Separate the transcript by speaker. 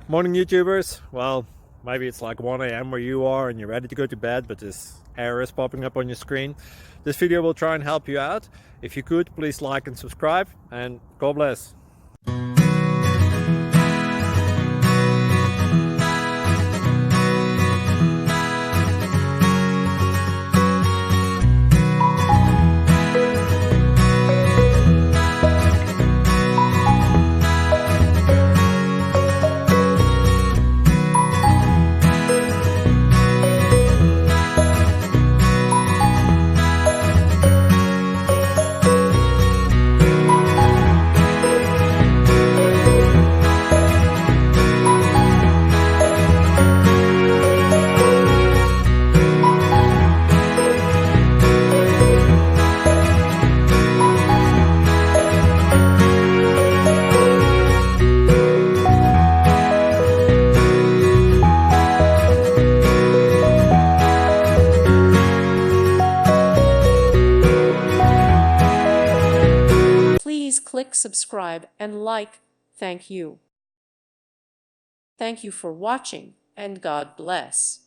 Speaker 1: Morning YouTubers. Well, maybe it's like 1 a.m. where you are and you're ready to go to bed, but this error is popping up on your screen. This video will try and help you out. If you could, please like and subscribe, and God bless.
Speaker 2: Please click subscribe and like. Thank you. Thank you for watching, and God bless.